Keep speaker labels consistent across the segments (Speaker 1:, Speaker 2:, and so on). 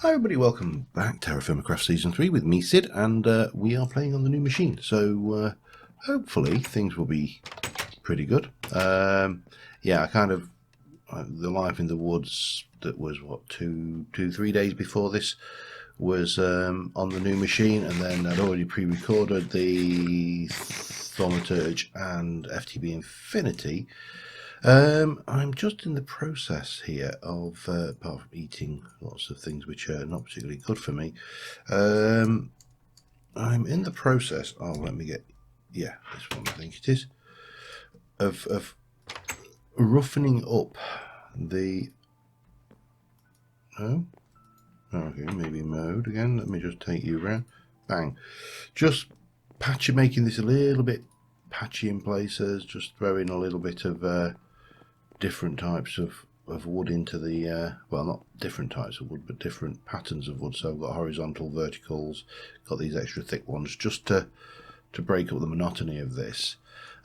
Speaker 1: Hi everybody, welcome back. TerraFirmaCraft Season 3 with me, Sid, and we are playing on the new machine. So hopefully things will be pretty good. Yeah, the life in the woods that was, what, 3 days before this was on the new machine, and then I'd already pre-recorded the Thaumaturge and FTB Infinity. I'm just in the process here of, apart from eating lots of things which are not particularly good for me, I'm in the process, let me get, yeah, this one I think it is, of roughening up the, oh, okay, maybe mode again, let me just take you around, bang, just making this a little bit patchy in places, just throwing a little bit of different types of wood into the, well, not different types of wood, but different patterns of wood. So I've got horizontal, verticals, got these extra thick ones, just to break up the monotony of this.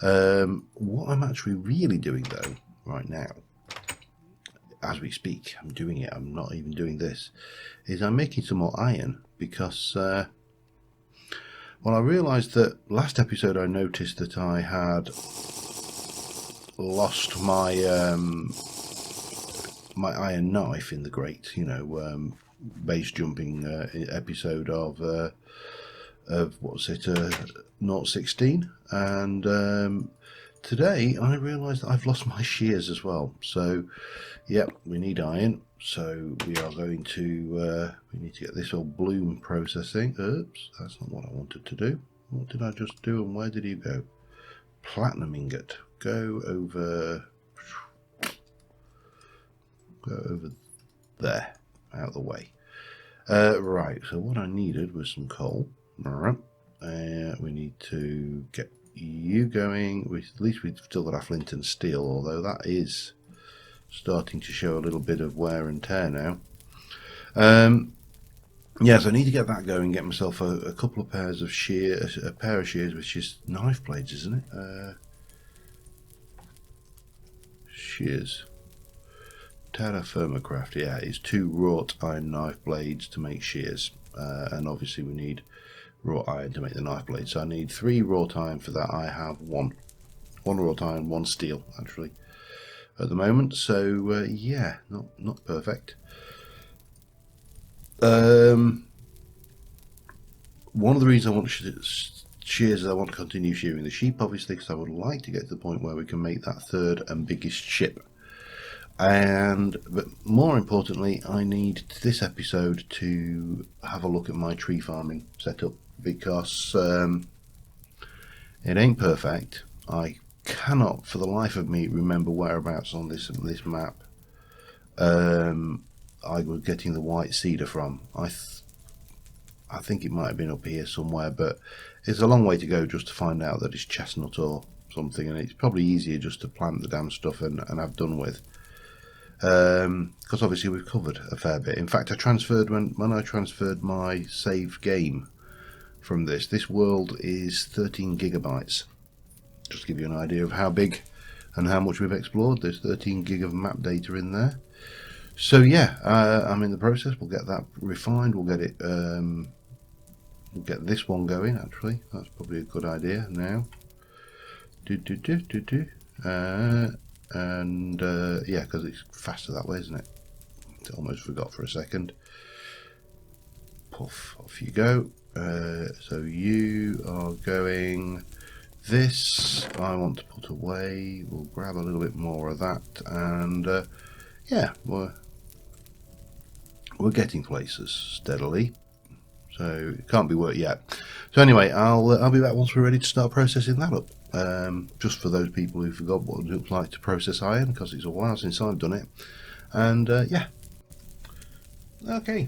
Speaker 1: What I'm actually really doing, though, right now, as we speak, I'm doing it, I'm not even doing this, is I'm making some more iron, because, well, I realised that last episode I noticed that I had lost my my iron knife in the grate, base jumping episode of what's it, 016, and today I realised that I've lost my shears as well. So, yep, we need iron. So we are going to we need to get this old bloom processing. Oops, that's not what I wanted to do. What did I just do, and where did he go? Platinum ingot. Go over there, out of the way. Right, so what I needed was some coal. We need to get you going. At least we've still got our flint and steel, although that is starting to show a little bit of wear and tear now. Yes, I need to get that going, get myself a couple of pairs of shears, a pair of shears, which is knife blades, isn't it? Shears. TerraFirmaCraft, yeah, is 2 wrought iron knife blades to make shears, and obviously we need wrought iron to make the knife blade. So I need 3 wrought iron for that. I have one wrought iron, 1 steel actually at the moment. So yeah, not perfect. One of the reasons I want shears is I want to continue shearing the sheep, obviously, because I would like to get to the point where we can make that 3rd and biggest ship. But more importantly, I need this episode to have a look at my tree farming setup, because it ain't perfect. I cannot for the life of me remember whereabouts on this map I was getting the white cedar from. I think it might have been up here somewhere, but it's a long way to go just to find out that it's chestnut or something, and it's probably easier just to plant the damn stuff and have done with. Because obviously we've covered a fair bit. In fact, I transferred when I transferred my save game from this world is 13 gigabytes. Just to give you an idea of how big and how much we've explored. There's 13 gig of map data in there. So yeah, I'm in the process. We'll get that refined. We'll get it. We'll get this one going. Actually, that's probably a good idea now. And yeah, because it's faster that way, isn't it? I almost forgot for a second. Puff, off you go. So you are going this. I want to put away. We'll grab a little bit more of that, and yeah, we're getting places steadily. So it can't be worked yet. So anyway, I'll be back once we're ready to start processing that up. Just for those people who forgot what it looks like to process iron, because it's a while since I've done it. And yeah, okay.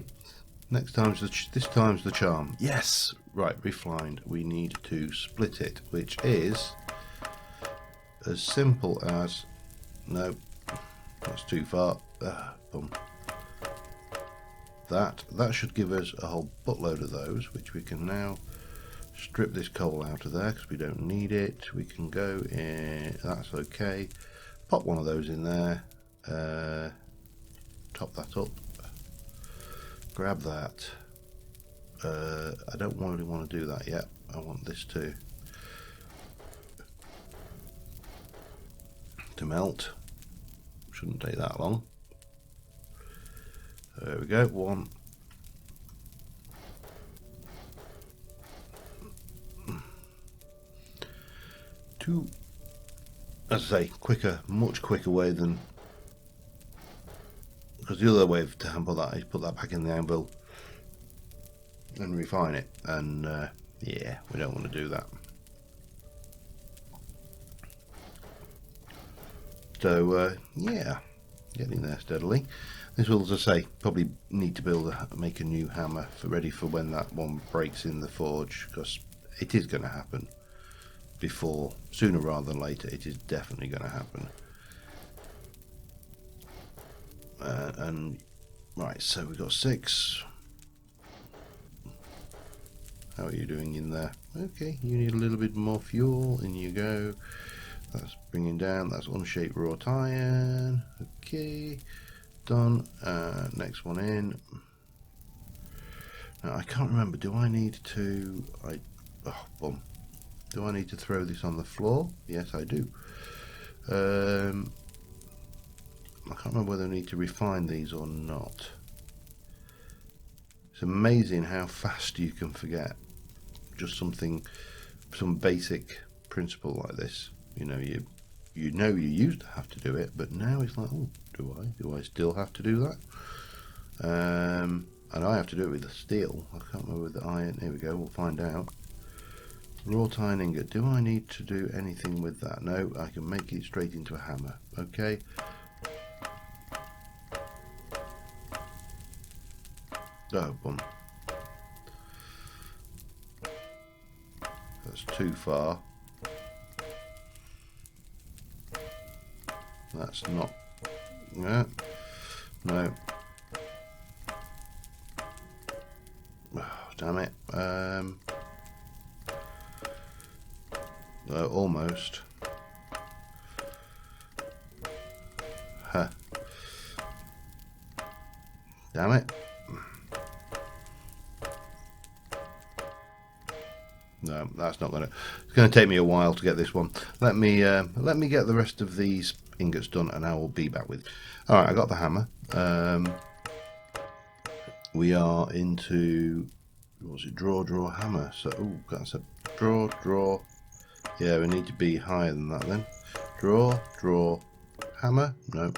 Speaker 1: This time's the charm. Yes, right. Refined. We need to split it, which is as simple as, no, that's too far. Boom. That should give us a whole buttload of those, which we can now strip this coal out of there because we don't need it. We can go in, that's okay. Pop one of those in there, top that up, grab that. I don't really want to do that yet. I want this to melt. Shouldn't take that long. There we go. 1, 2. As I say, quicker, much quicker way than, because the other way to handle that is put that back in the anvil and refine it, and yeah, we don't want to do that. So yeah, getting there steadily. This will, as I say, probably need to make a new hammer ready for when that one breaks in the forge, because it is going to happen before, sooner rather than later. It is definitely going to happen. And right, so we've got 6. How are you doing in there? Okay, you need a little bit more fuel. In you go. That's bringing down. That's unshaped wrought iron. Okay, done. Next one in. Now I can't remember. Do I need to? Do I need to throw this on the floor? Yes, I do. I can't remember whether I need to refine these or not. It's amazing how fast you can forget just some basic principle like this. You know you used to have to do it, but now it's like, oh, do I still have to do that? And I have to do it with the steel. I can't remember with the iron. Here we go. We'll find out. Wrought iron ingot. Do I need to do anything with that? No, I can make it straight into a hammer. Okay. Oh, bum. That's too far. That's not. No. No. Oh, damn it. Almost. Huh. Damn it. No, that's not gonna. It's gonna take me a while to get this one. Let me get the rest of these ingots done, and I will be back with. All right, I got the hammer. We are into, what was it? Draw, hammer. So, oh, that's a draw. Yeah, we need to be higher than that then. Draw, hammer. No.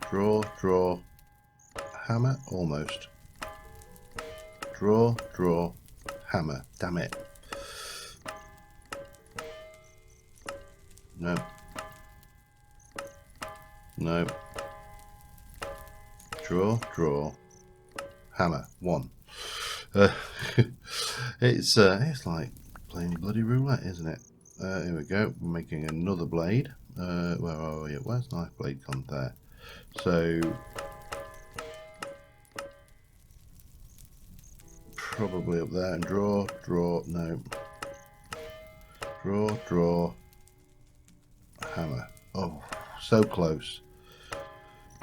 Speaker 1: Draw, hammer. Almost. Draw, hammer. Damn it. No. No. Draw, hammer. 1. It's like playing bloody roulette, isn't it? Here we go. We're making another blade. Where are we? Where's knife blade gone? There. So probably up there. And draw. No. Draw. Hammer. Oh, so close.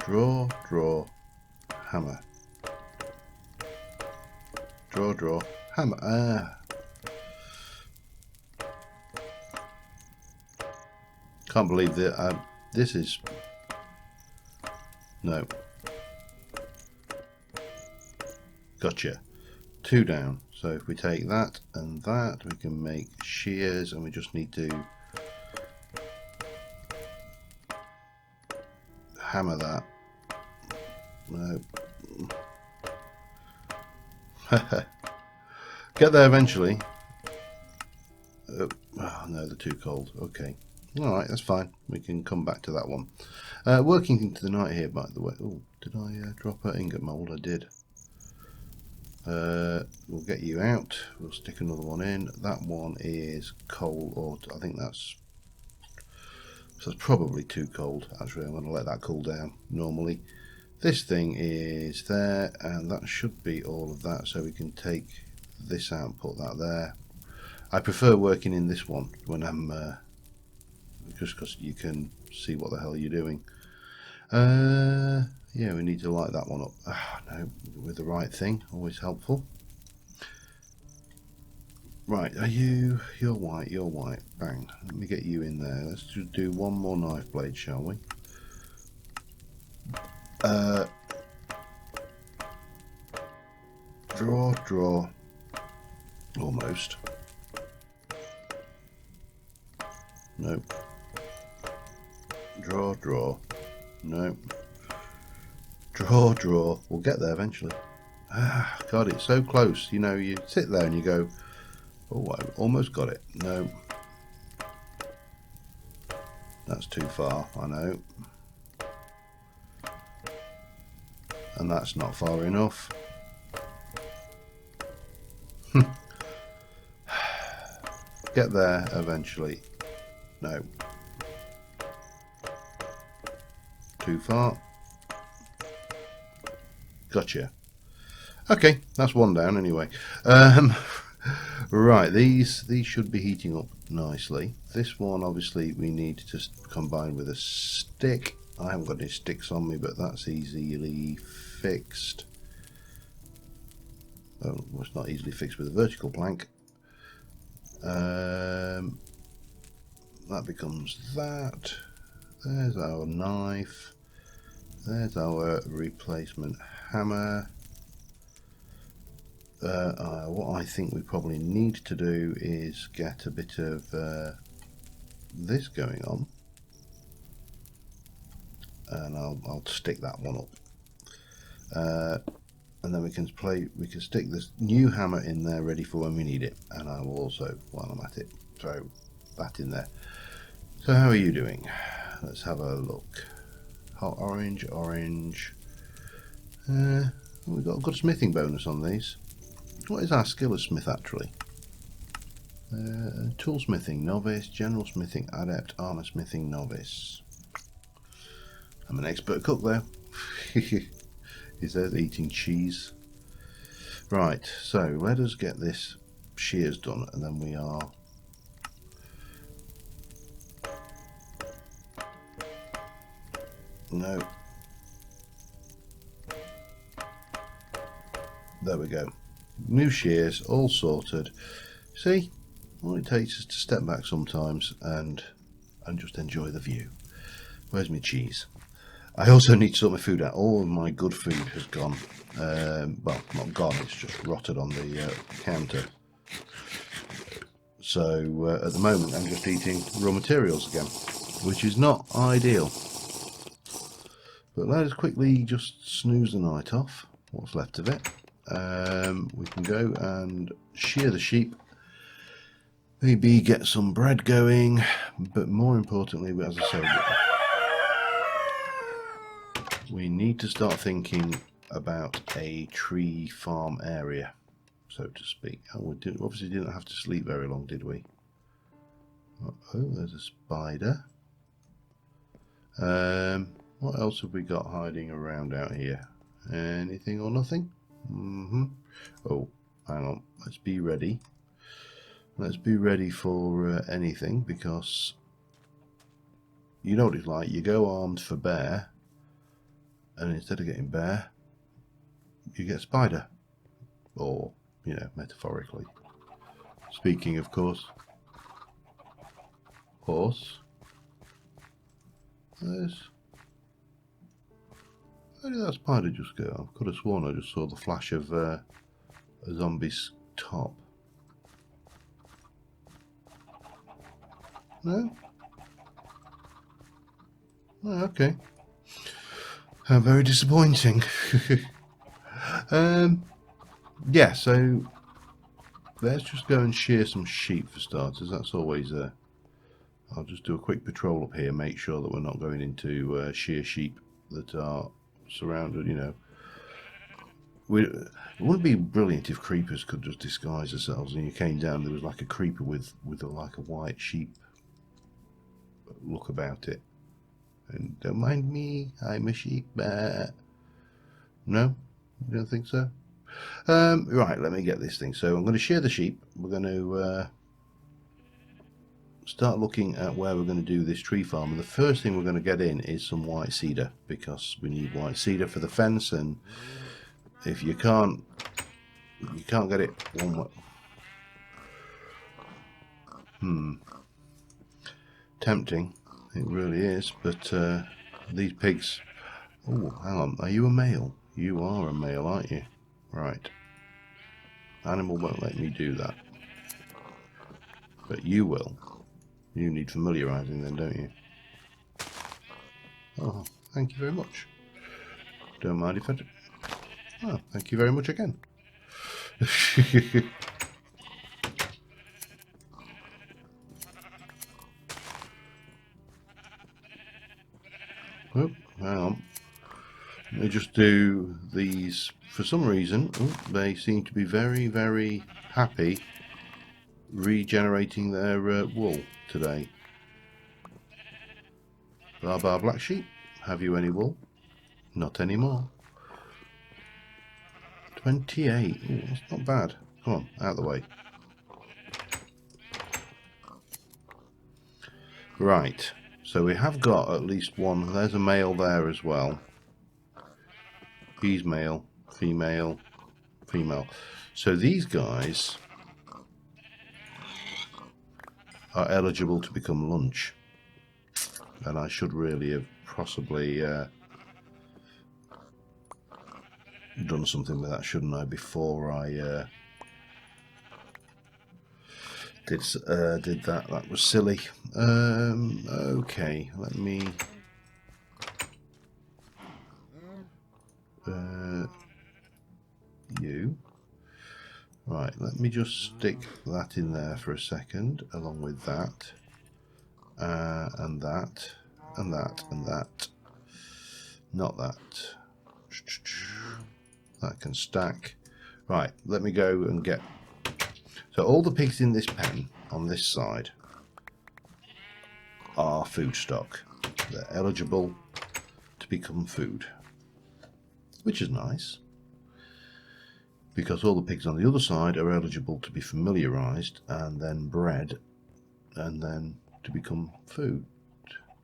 Speaker 1: Draw. Hammer. Draw. Hammer. Can't believe that. This is. No. Gotcha. 2 down. So if we take that and that, we can make shears, and we just need to hammer that. No. Get there eventually. Oh no, they're too cold. Okay. Alright, that's fine. We can come back to that one. Working into the night here, by the way. Oh, did I drop an ingot mould? I did. We'll get you out. We'll stick another one in. That one is coal, or I think that's probably too cold. Actually, I'm going to let that cool down normally. This thing is there, and that should be all of that, so we can take this out and put that there. I prefer working in this one when I'm just because you can see what the hell you're doing. Yeah, Yeah, we need to light that one up. No, with the right thing, always helpful. Right, you're white, you're white. Bang, let me get you in there. Let's just do one more knife blade, shall we? Draw. Almost. Nope. Draw. Nope. Draw. We'll get there eventually. God, it's so close. You know, you sit there and you go, oh, I almost got it. No. That's too far, I know. And that's not far enough. Get there eventually. No. Too far. Gotcha. Okay, that's one down anyway. Right, these should be heating up nicely. This one obviously we need to combine with a stick. I haven't got any sticks on me, but that's easily fixed. Oh, well, it's not easily fixed with a vertical plank. That becomes that. There's our knife. There's our replacement hammer. What I think we probably need to do is get a bit of this going on, and I'll stick that one up, and then we can stick this new hammer in there ready for when we need it, and I will also, while I'm at it, throw that in there. So how are you doing? Let's have a look. Hot orange. We've got a good smithing bonus on these. What is our skill as smith actually? Tool smithing novice, general smithing adept, armor smithing novice. I'm an expert cook though. He says eating cheese. Right, so let us get this shears done, and then we are no. There we go. New shears, all sorted. See, all it takes is to step back sometimes and just enjoy the view. Where's my cheese? I also need to sort my food out. All of my good food has gone. Well, not gone, it's just rotted on the counter. So at the moment I'm just eating raw materials again, which is not ideal. But let us quickly just snooze the night off, what's left of it. We can go and shear the sheep, maybe get some bread going, but more importantly, as I said, we need to start thinking about a tree farm area, so to speak. And we obviously didn't have to sleep very long, did we? Oh, there's a spider. What else have we got hiding around out here? Anything or nothing? Oh, hang on. Let's be ready. Let's be ready for anything, because you know what it's like. You go armed for bear, and instead of getting bear, you get spider. Or, you know, metaphorically speaking, of course. Horse. There's... Where did that spider just go? I could have sworn I just saw the flash of a zombie's top. No? Oh, okay. Very disappointing. Yeah, so let's just go and shear some sheep for starters. That's always I'll just do a quick patrol up here, make sure that we're not going into shear sheep that are surrounded, you know. It wouldn't be brilliant if creepers could just disguise themselves, and you came down, there was like a creeper with like a white sheep look about it. And don't mind me, I'm a sheep. No? You don't think so? Right, let me get this thing. So I'm going to shear the sheep. We're going to start looking at where we're going to do this tree farm. And the first thing we're going to get in is some white cedar, because we need white cedar for the fence, and if you can't get it one way. Tempting, it really is, but these pigs. Oh, hang on, are you a male? You are a male, aren't you? Right. Animal won't let me do that, but you will. You need familiarising then, don't you? Oh, thank you very much. Don't mind if I do. Oh, thank you very much again. Oh, hang on. Let me just do these. For some reason, they seem to be very, very happy regenerating their wool today. Bar black sheep, have you any wool? Not anymore. 28. Ooh, that's not bad. Come on, out of the way. Right, so we have got at least one. There's a male there as well. He's male, female, female. So these guys are eligible to become lunch. And I should really have possibly done something with that, shouldn't I, before I did that. That was silly. Okay, let me you. Right, let me just stick that in there for a second, along with that, and that, and that, and that. Not that. That can stack. Right, let me go and get. So all the pigs in this pen on this side are food stock. They're eligible to become food, which is nice, because all the pigs on the other side are eligible to be familiarised and then bred and then to become food.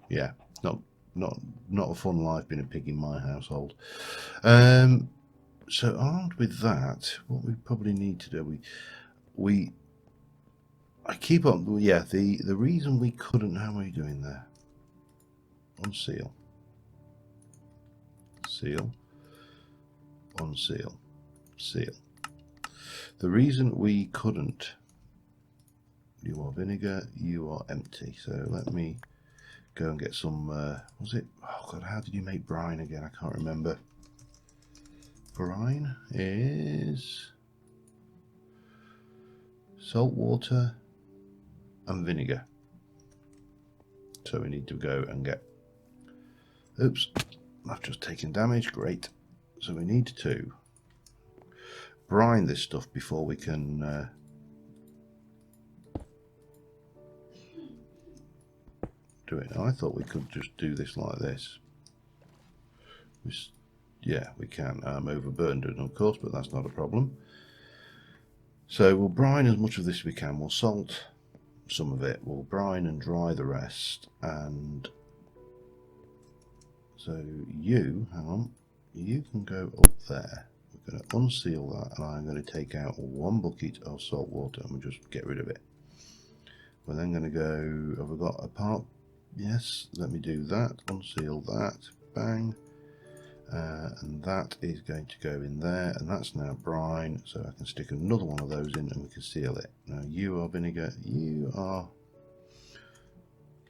Speaker 1: Yeah, not a fun life being a pig in my household. So armed with that, what we probably need to do, I keep on, yeah, the reason we couldn't, how are you doing there? Unseal. Seal. Unseal. Seal. The reason we couldn't, you are vinegar, you are empty. So let me go and get some, was it, oh god, how did you make brine again? I can't remember. Brine is salt water and vinegar. So we need to go and get, oops, I've just taken damage, great. So we need to brine this stuff before we can do it. Now, I thought we could just do this like this. Yeah, we can. I'm overburdened, of course, but that's not a problem. So we'll brine as much of this as we can. We'll salt some of it. We'll brine and dry the rest. And so you, hang on, you can go up there. We're going to unseal that, and I'm going to take out 1 bucket of salt water and we'll just get rid of it. We're then going to go, have we got a part? Yes, let me do that. Unseal that. Bang. And that is going to go in there, and that's now brine, so I can stick another one of those in and we can seal it. Now you are vinegar, you are,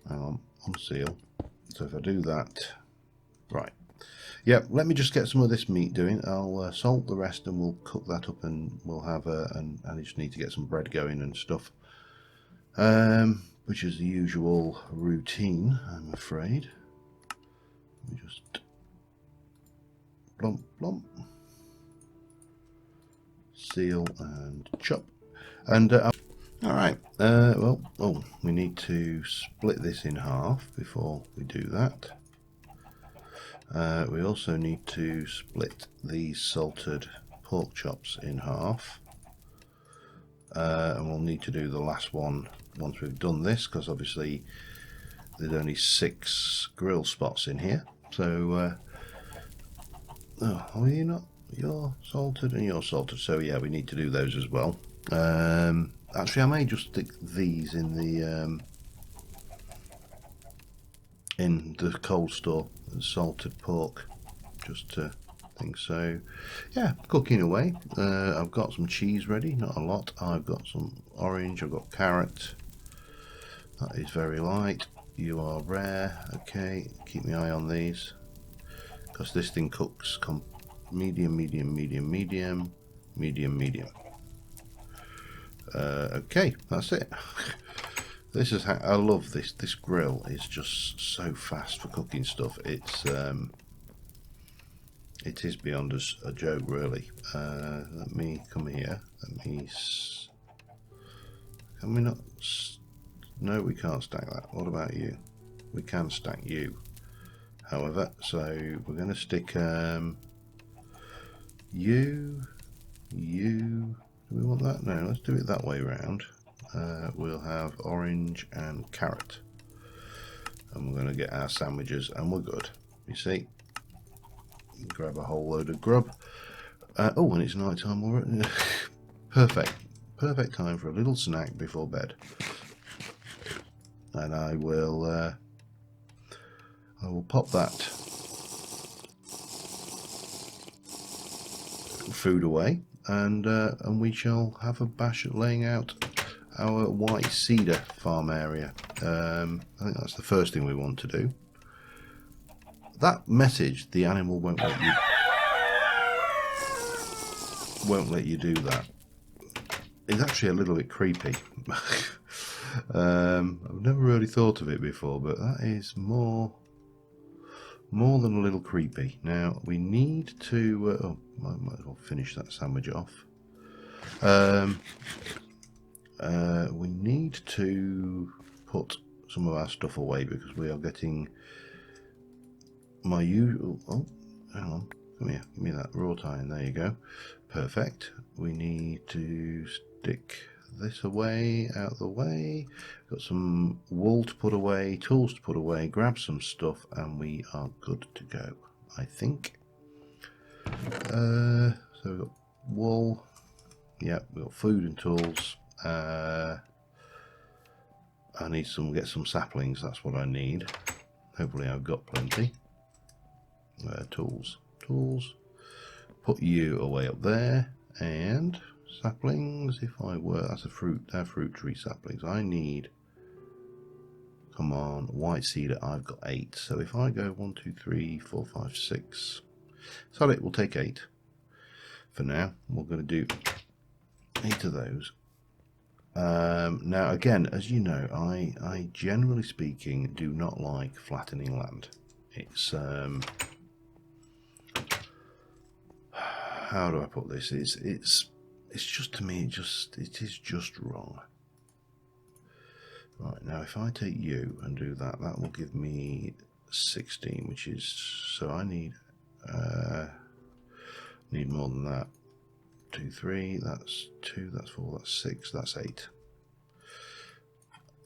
Speaker 1: hang on, unseal. So if I do that, right, yeah, let me just get some of this meat doing. I'll salt the rest and we'll cook that up, and we'll have and I just need to get some bread going and stuff, which is the usual routine, I'm afraid. Let me just plump, plump, seal and chop. And all right, well, oh, we need to split this in half before we do that. We also need to split these salted pork chops in half. and we'll need to do the last one once we've done this, because obviously there's only 6 grill spots in here. So oh, are you not? You're salted and you're salted, so yeah, we need to do those as well. Actually, I may just stick these in the cold store, salted pork, just to think. So yeah, cooking away. I've got some cheese ready, not a lot. I've got some orange, I've got carrot. That is very light. You are rare. Okay, keep my eye on these, because this thing cooks medium, medium, medium, medium, medium, medium. Okay, that's it. This is how I love this. This grill is just so fast for cooking stuff. It is beyond a joke, really. Let me come here. Can we not? No, we can't stack that. What about you? We can stack you, however. So we're going to stick you. Do we want that? No, let's do it that way round. We'll have orange and carrot, and we're going to get our sandwiches, and we're good. You see, grab a whole load of grub. Oh, and it's night time already. Perfect time for a little snack before bed. And I will pop that food away, and we shall have a bash at laying out our white cedar farm area. I think that's the first thing we want to do. That message, the animal won't let you do that. It's actually a little bit creepy. I've never really thought of it before, but that is more than a little creepy. Now we need to I might as well finish that sandwich off. We need to put some of our stuff away, because we are getting my usual. Oh, hang on, come here, give me that wrought iron. There you go, perfect. We need to stick this away, out the way. Got some wool to put away, tools to put away, grab some stuff, and we are good to go, I think. So we've got wool, yeah, we've got food and tools. I need get some saplings, that's what I need. Hopefully I've got plenty. Tools, put you away up there, and saplings, if I were, that's they're fruit tree saplings. I need, come on, white cedar, I've got 8. So if I go 1, 2, 3, 4, 5, 6, sorry, we'll take 8 for now. We're going to do 8 of those. Now again, as you know, I generally speaking do not like flattening land. It's how do I put this? It's just, to me, it is just wrong. Right, now if I take you and do that, that will give me 16, which is, so I need more than that. 2, 3, that's 2, that's 4, that's 6, that's 8.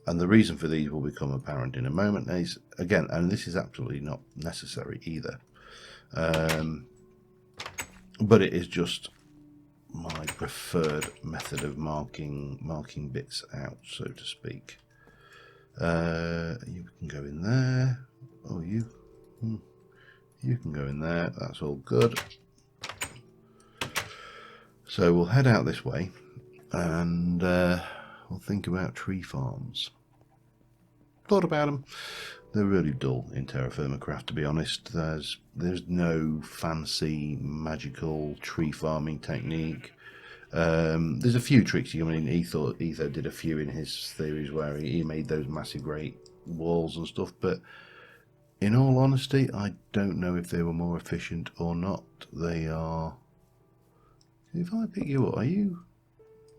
Speaker 1: And the reason for these will become apparent in a moment. Is, again, and this is absolutely not necessary either, but it is just my preferred method of marking bits out, so to speak. You can go in there. Oh, you can go in there. That's all good. So we'll head out this way, and we'll think about tree farms. Thought about them. They're really dull in TerraFirmaCraft, to be honest. There's no fancy magical tree farming technique. There's a few tricks. I mean, Etho did a few in his theories where he made those massive great walls and stuff, but in all honesty, I don't know if they were more efficient or not. They are. If I pick you up, are you?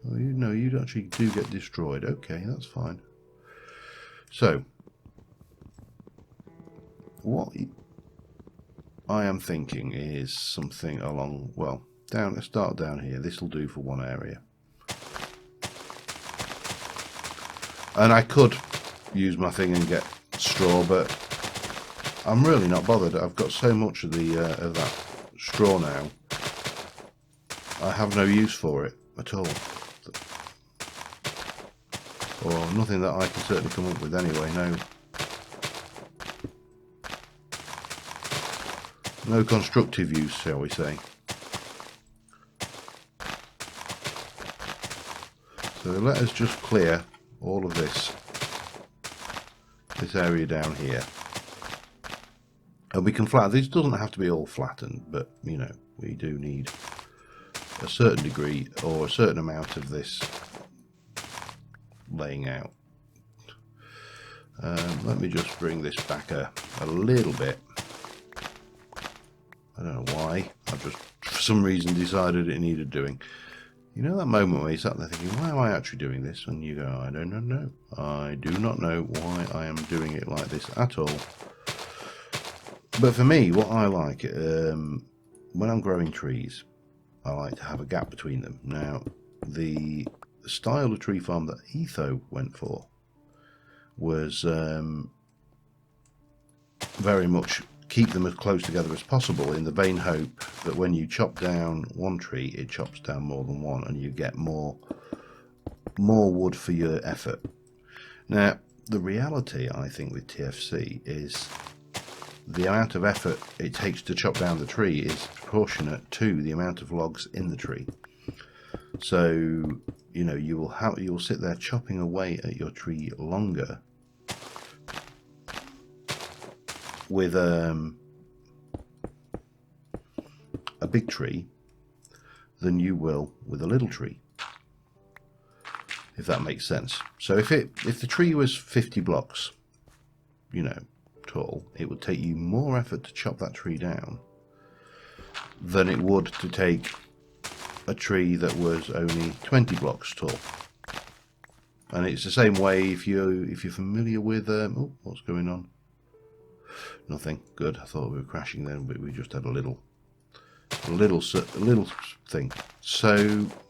Speaker 1: Oh, you know, you actually do get destroyed. Okay, that's fine. So, what I am thinking is something along, well, let's start down here. This will do for one area. And I could use my thing and get straw, but I'm really not bothered. I've got so much of that straw now. I have no use for it at all, or nothing that I can certainly come up with anyway. No constructive use, shall we say. So let us just clear all of this area down here, and we can flatten. This doesn't have to be all flattened, but you know, we do need a certain degree or a certain amount of this laying out. Let me just bring this back a little bit. I don't know why. I've just for some reason decided it needed doing. You know that moment where you sat there thinking, why am I actually doing this? And you go, I don't know. I do not know why I am doing it like this at all. But for me, what I like, when I'm growing trees, I like to have a gap between them. Now, the style of tree farm that Etho went for was very much keep them as close together as possible, in the vain hope that when you chop down one tree, it chops down more than one, and you get more wood for your effort. Now, the reality, I think, with TFC is the amount of effort it takes to chop down the tree is proportionate to the amount of logs in the tree. So, you know, you'll sit there chopping away at your tree longer with a big tree than you will with a little tree, if that makes sense. So if the tree was 50 blocks, you know, tall, it would take you more effort to chop that tree down than it would to take a tree that was only 20 blocks tall. And it's the same way if you're familiar with oh, what's going on? Nothing. Good. I thought we were crashing then, but we just had a little thing. So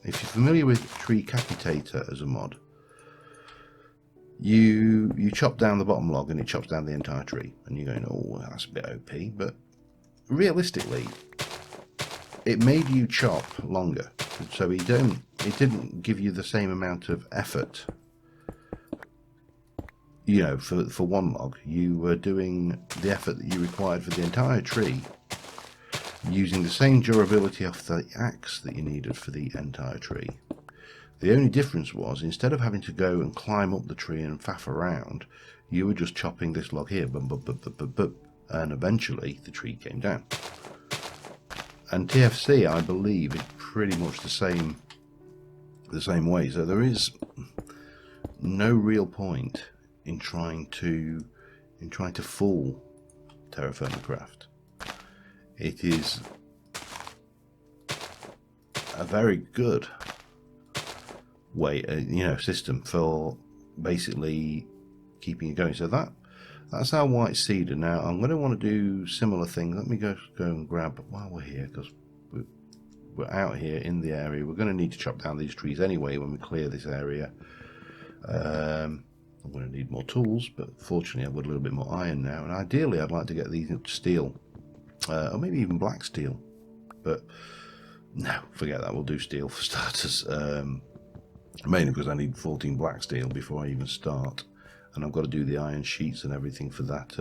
Speaker 1: if you're familiar with Tree Capitator as a mod, you chop down the bottom log and it chops down the entire tree, and you're going, oh, that's a bit OP. But realistically, it made you chop longer, so it didn't give you the same amount of effort. You know, for one log, you were doing the effort that you required for the entire tree, using the same durability of the axe that you needed for the entire tree. The only difference was, instead of having to go and climb up the tree and faff around, you were just chopping this log here, and eventually the tree came down. And TFC, I believe, is pretty much the same way. So there is no real point in trying to fool TerraFirmaCraft. It is a very good way, system for basically keeping it going. So that's our white cedar. Now I'm going to want to do similar things. Let me go and grab while we're here, because we're out here in the area. We're going to need to chop down these trees anyway when we clear this area. I'm going to need more tools, but fortunately I've got a little bit more iron now, and ideally I'd like to get these into steel, or maybe even black steel, but no, forget that. We'll do steel for starters, mainly because I need 14 black steel before I even start, and I've got to do the iron sheets and everything for that,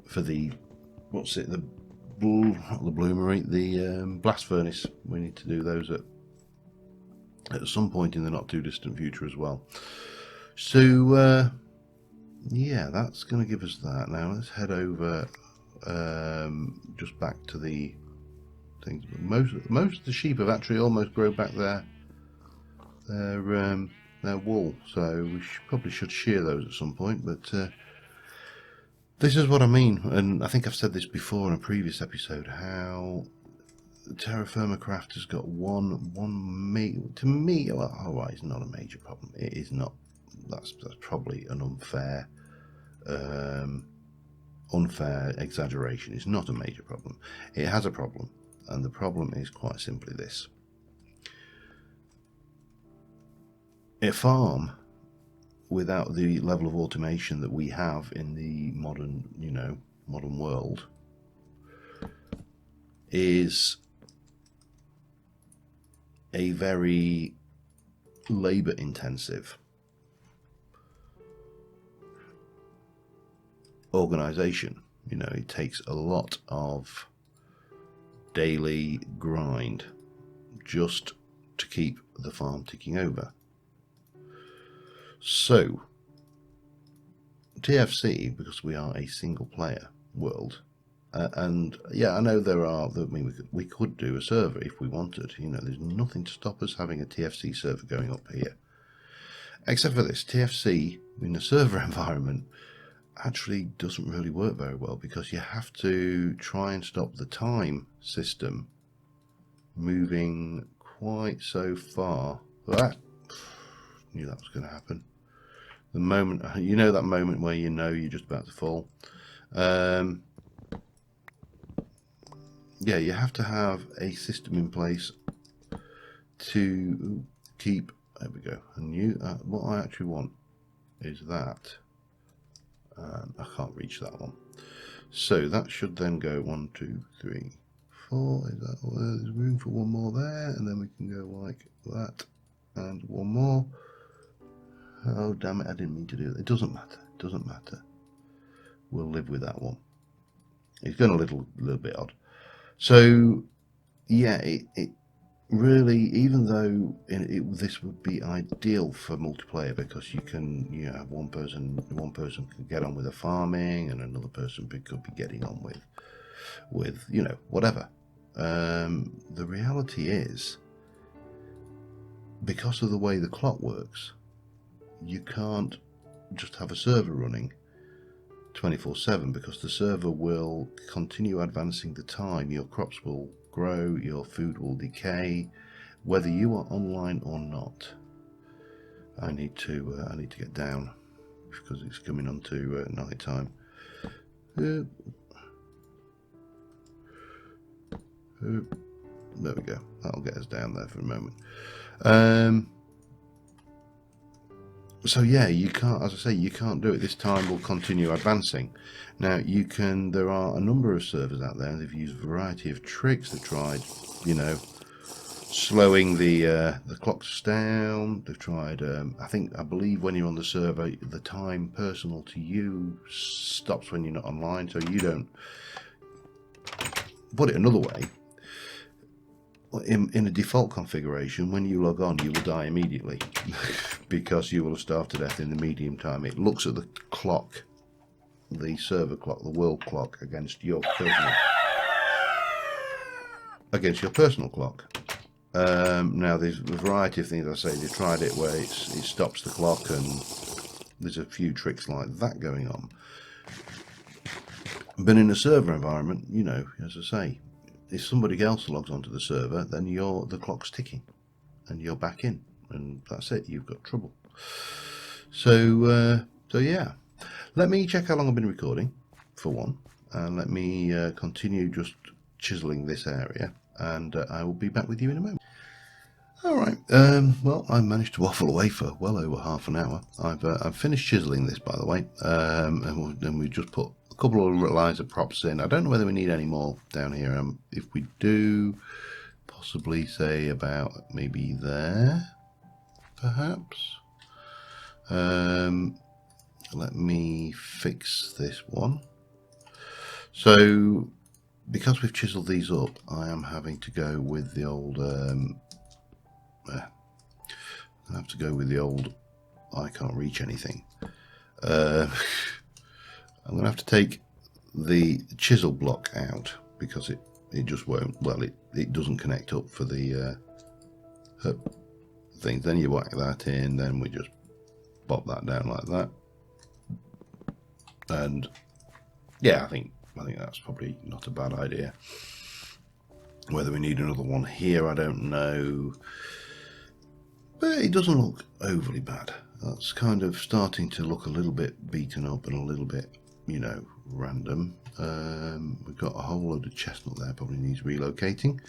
Speaker 1: for the bloomery, the blast furnace. We need to do those at some point in the not too distant future as well. So yeah, that's going to give us that. Now let's head over just back to the things. Most of the sheep have actually almost grown back their wool, so we probably should shear those at some point. But this is what I mean, and I think I've said this before in a previous episode, how TerraFirmaCraft has got to me, well, it's not a major problem. It is not. That's probably an unfair exaggeration. It's not a major problem. It has a problem, and the problem is quite simply this: a farm without the level of automation that we have in the modern, modern world, is a very labor intensive organization. It takes a lot of daily grind just to keep the farm ticking over. So TFC, because we are a single player world, and yeah, I know we could do a server if we wanted. There's nothing to stop us having a TFC server going up here, except for this. TFC in a server environment actually doesn't really work very well, because you have to try and stop the time system moving quite so far. Knew that was going to happen. The moment, that moment where you're just about to fall. Yeah, you have to have a system in place to keep. There we go. And what I actually want is that. I can't reach that one. So that should then go 1, 2, 3, 4. Is that there's room for one more there, and then we can go like that, and one more. Oh damn it! I didn't mean to do that. It doesn't matter. It doesn't matter. We'll live with that one. It's going a little bit odd. So yeah, it really, even though this would be ideal for multiplayer, because you can have one person can get on with the farming, and another person could be getting on with whatever. The reality is, because of the way the clock works, you can't just have a server running 24/7, because the server will continue advancing the time. Your crops will grow, your food will decay, whether you are online or not. I need to get down because it's coming on to night time. There we go. That'll get us down there for a moment. So yeah, you can't, as I say, you can't do it. This time will continue advancing. Now there are a number of servers out there, and they've used a variety of tricks. They've tried, slowing the clocks down. They've tried, I believe when you're on the server, the time personal to you stops when you're not online, so you don't. Put it another way, in a default configuration, when you log on, you will die immediately because you will have starved to death in the medium time. It looks at the clock, the server clock, the world clock, against your personal clock. Now there's a variety of things. I say they tried it where it stops the clock, and there's a few tricks like that going on. But in a server environment, as I say, if somebody else logs onto the server, then the clock's ticking, and you're back in, and that's it. You've got trouble. So yeah, let me check how long I've been recording, for one, and let me continue just chiseling this area, and I will be back with you in a moment. All right. Well, I managed to waffle away for well over half an hour. I've finished chiseling this, by the way, and we just put a couple of lines of props in. I don't know whether we need any more down here. If we do, possibly say about maybe there, perhaps. Let me fix this one. So, because we've chiseled these up, I am having to go with the old. I have to go with the old. I can't reach anything. I'm going to have to take the chisel block out, because it just won't. Well, it doesn't connect up for the things. Then you whack that in. Then we just pop that down like that. And yeah, I think that's probably not a bad idea. Whether we need another one here, I don't know. But it doesn't look overly bad. That's kind of starting to look a little bit beaten up and a little bit, random. We've got a whole load of chestnut there, probably needs relocating.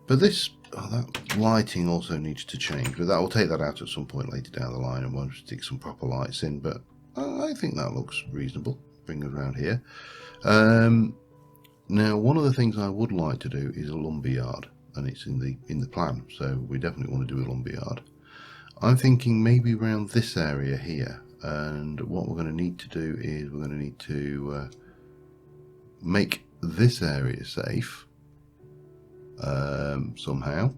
Speaker 1: But this oh, that lighting also needs to change, but that will take that out at some point later down the line, and we'll stick some proper lights in. But I think that looks reasonable. Bring it around here. Now, one of the things I would like to do is a lumberyard, and it's in the plan, so we definitely want to do a lumberyard. I'm thinking maybe around this area here, and what we're going to need to do is we're going to need to make this area safe somehow.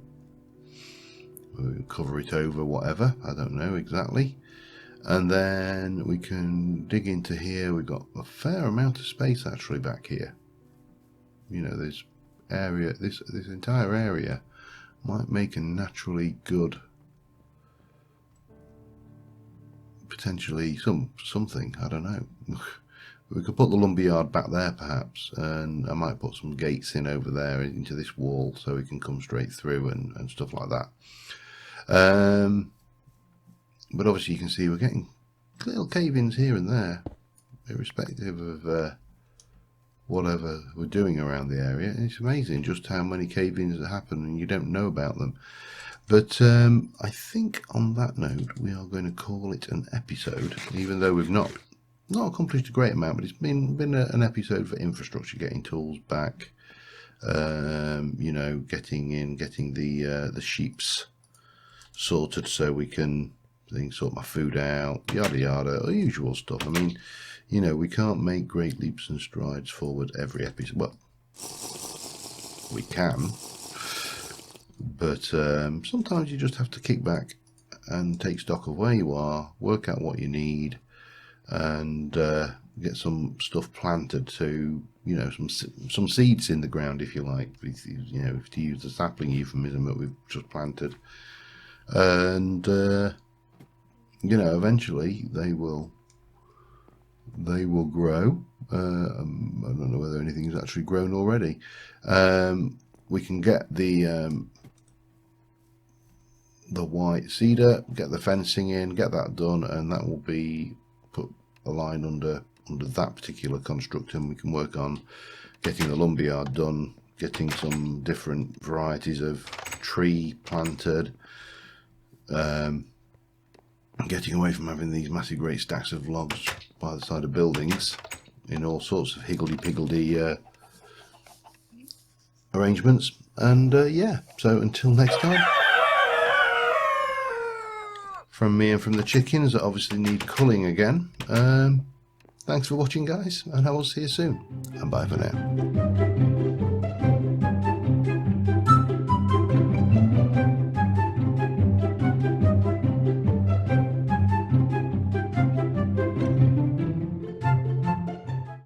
Speaker 1: We'll cover it over, whatever, I don't know exactly. And then we can dig into here. We've got a fair amount of space actually back here. You know, this area, this entire area might make a naturally good, potentially something, I don't know. We could put the lumberyard back there perhaps, and I might put some gates in over there into this wall so we can come straight through and stuff like that. But obviously you can see we're getting little cave-ins here and there, irrespective of whatever we're doing around the area. It's amazing just how many cave-ins that happen and you don't know about them. But I think on that note we are going to call it an episode, even though we've not accomplished a great amount, but it's been an episode for infrastructure, getting tools back, you know, getting the sheeps sorted so we can sort my food out, yada yada, the usual stuff. I mean, you know, we can't make great leaps and strides forward every episode. Well, we can, but sometimes you just have to kick back and take stock of where you are, work out what you need, and get some stuff planted to, you know, some seeds in the ground, if you like, you know, to use the sapling euphemism that we've just planted. And you know, eventually they will grow. I don't know whether anything's actually grown already. We can get the white cedar, get the fencing in, get that done, and that will be put a line under that particular construct, and we can work on getting the lumberyard done, getting some different varieties of tree planted, getting away from having these massive great stacks of logs by the side of buildings in all sorts of higgledy-piggledy arrangements. And yeah, so until next time, from me and from the chickens that obviously need culling again, thanks for watching guys, and I will see you soon, and bye for now.